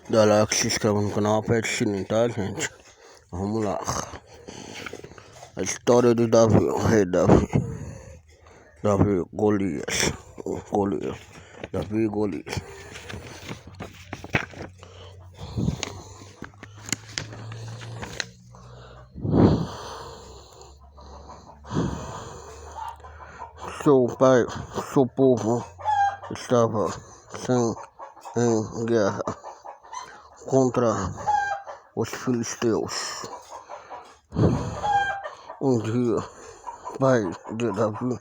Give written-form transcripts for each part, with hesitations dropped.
Dá like, se inscreva no canal, aperte o sininho, tá, gente? Vamos lá. A história de Davi, o rei Davi. Davi Golias. Davi e Golias. Seu povo estava em guerra contra os filisteus. Um dia, pai de Davi,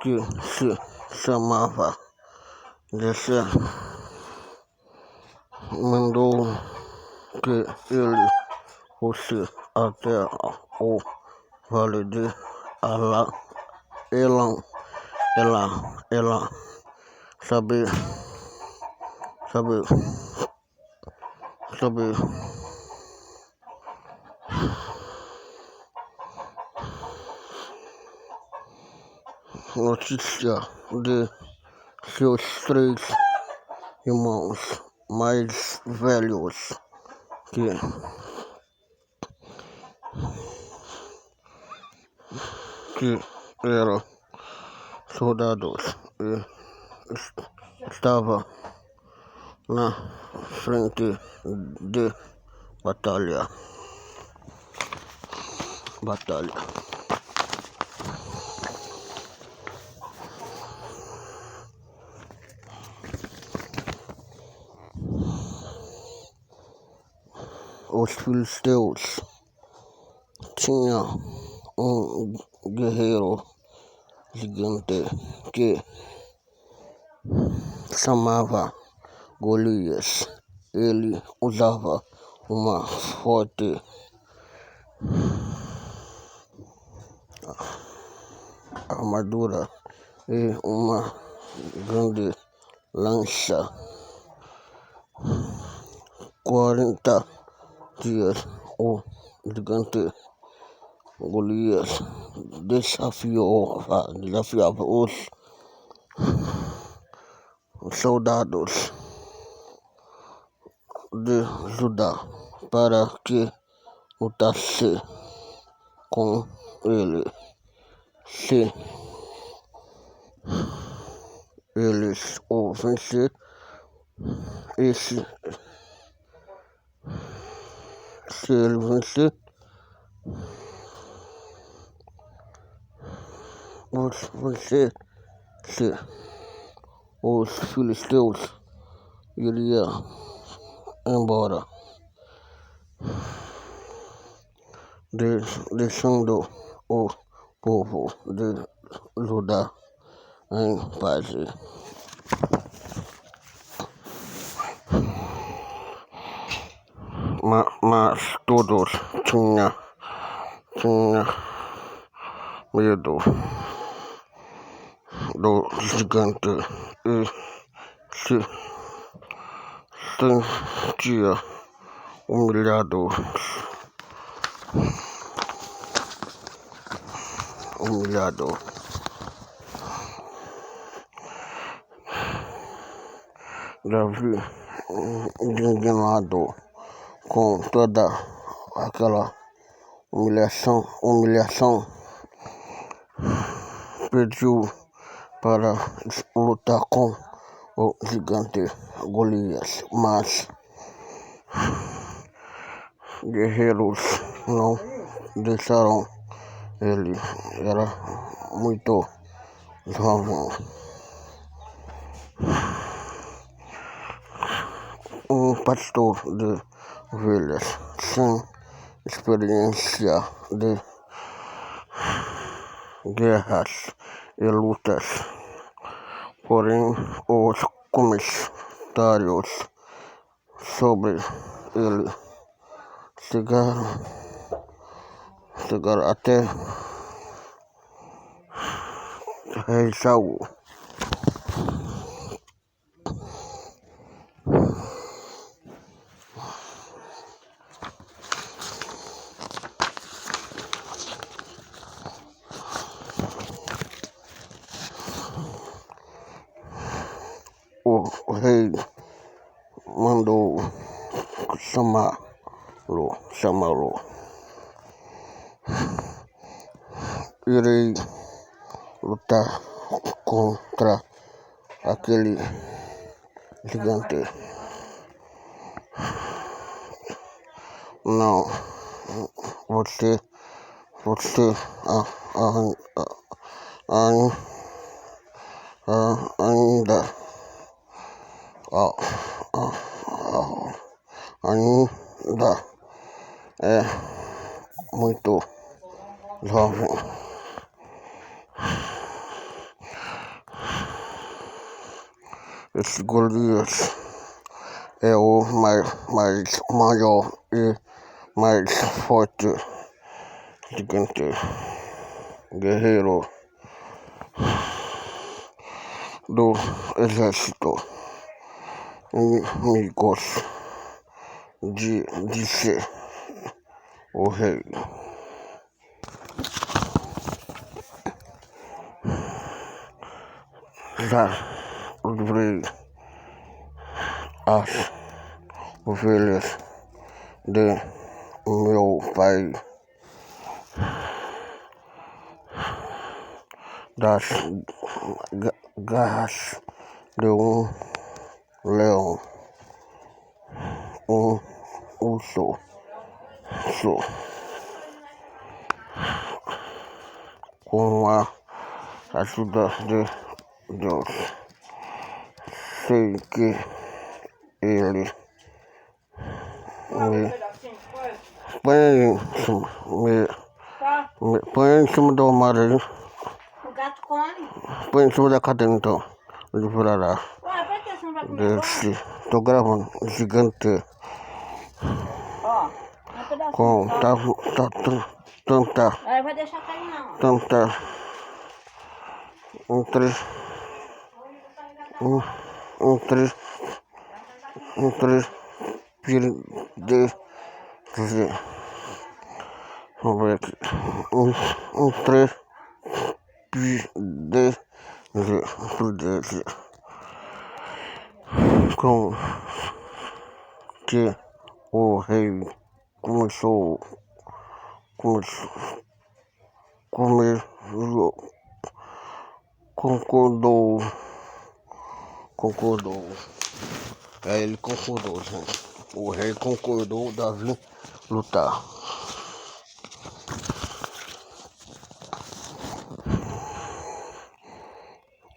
que se chamava Jessé, mandou que ele fosse até o vale de Elã, saber notícia de seus 3 irmãos mais velhos que eram soldados e estava na frente de batalha. Os filisteus tinham um guerreiro gigante que chamava Golias. Ele usava uma forte armadura e uma grande lança. 40 dias o gigante Golias desafiava os soldados de Judá para que lutasse com ele. Se eles o vencer, se ele vencer, os filisteus iriam embora, deixando o povo de Judá em paz. Mas todos tinham medo do gigante e se sentia humilhado Davi, indignado com toda aquela humilhação, pediu para lutar com o gigante Golias, mas guerreiros não deixaram ele. Era muito jovem. Um pastor de ovelhas sem experiência de guerras e lutas. Porém, os comentários sobre ele chegaram até rei Saul. O rei mandou chamá-lo. Irei lutar contra aquele gigante. Não, você a- a- a- ainda a- ainda é muito jovem. Esse Golias é o mais maior e mais forte gigante guerreiro do exército inimigos, disse o rei. Já livrei as ovelhas de meu pai das garras de leão, urso, com a ajuda de Deus. Sei que ele me põe em cima do armário. O gato come. Põe em cima da cadeira então. Ele virará. Ué, por que você não vai comer Desse. Tô gravando. Gigante. Ó, um pedacinho. Com tanta. Aí vai deixar cair não. Tanta. Entre. De. Vamos ver aqui. De. Com que o rei começou concordou. Aí ele concordou, gente. O rei concordou Davi lutar.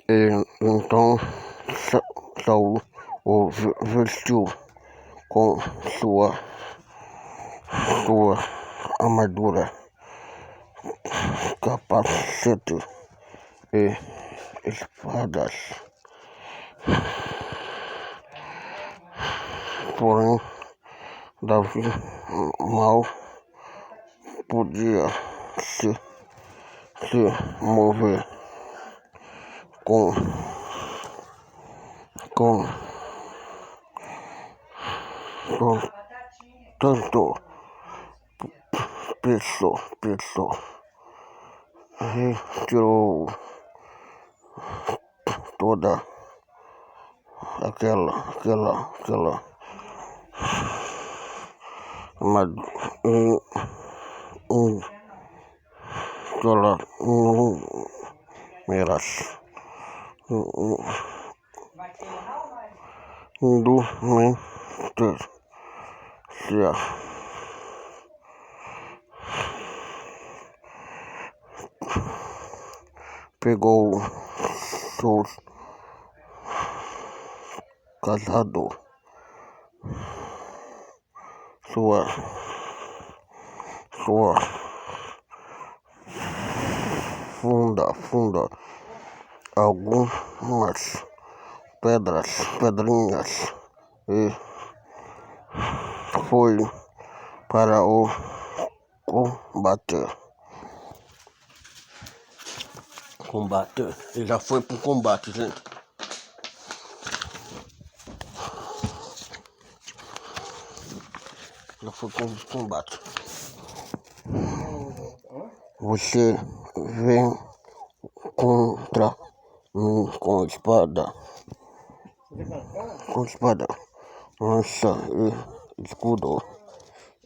E então Saul o vestiu com sua armadura, capacete e espadas. Porém, Davi mal podia se mover com tanto peso. Retirou toda aquela inúmeras indumentárias. Pegou seus casados, sua funda, algumas pedrinhas e foi para o combate. Ele já foi pro combate, gente. Já foi pro combate. Você vem contra mim com espada. lança e escudo.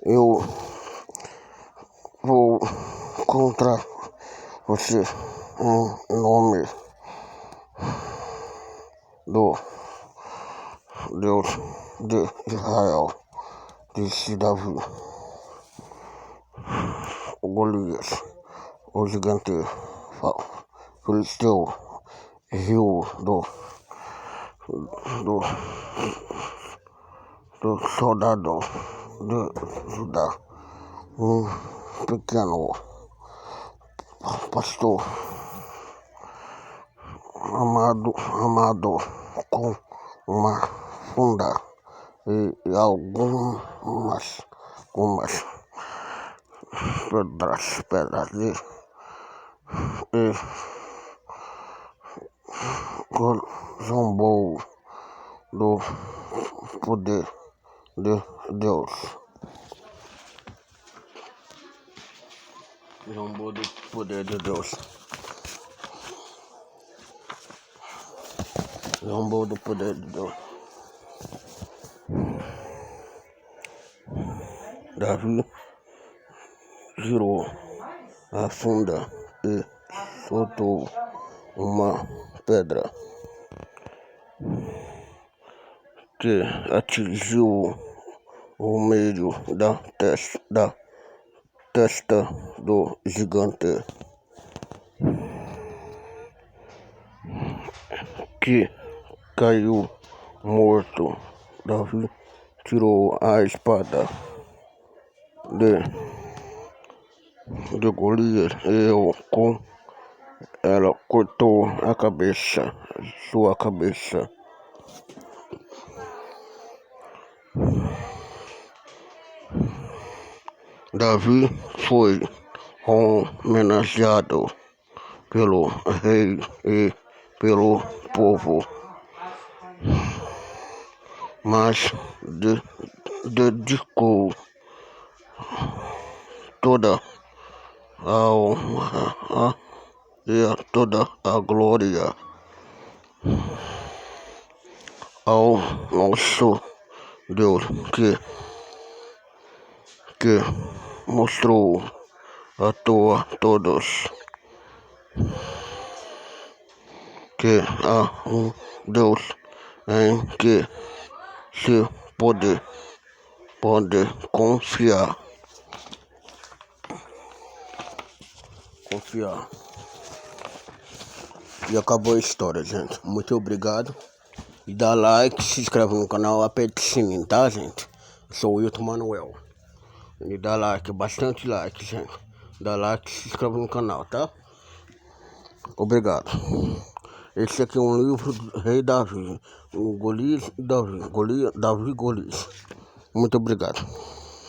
Eu vou contra você em nome do Deus de Israel, disse Davi. O Golias, o gigante filisteu, riu do soldado de Judá, pequeno pastor amado com uma funda e algumas pedras e zombou do poder de Deus. Zombou do poder de Deus. Zombou do poder de Deus. Davi girou a funda e soltou uma pedra que atingiu o meio da testa do gigante, que caiu morto. Davi tirou a espada de Golias e com ela cortou sua cabeça. Davi foi homenageado pelo rei e pelo povo, mas dedicou toda a honra e toda a glória ao nosso Deus, que mostrou a todos que há um Deus em que se pode confiar. E acabou a história, gente. Muito obrigado. E dá like, se inscreve no canal, aperta o sininho, tá, gente? Eu sou o Wilton Manuel. E dá like, bastante like, gente. Dá like, se inscreve no canal, tá? Obrigado. Esse aqui é um livro do Rei Davi. Davi Golias. Muito obrigado.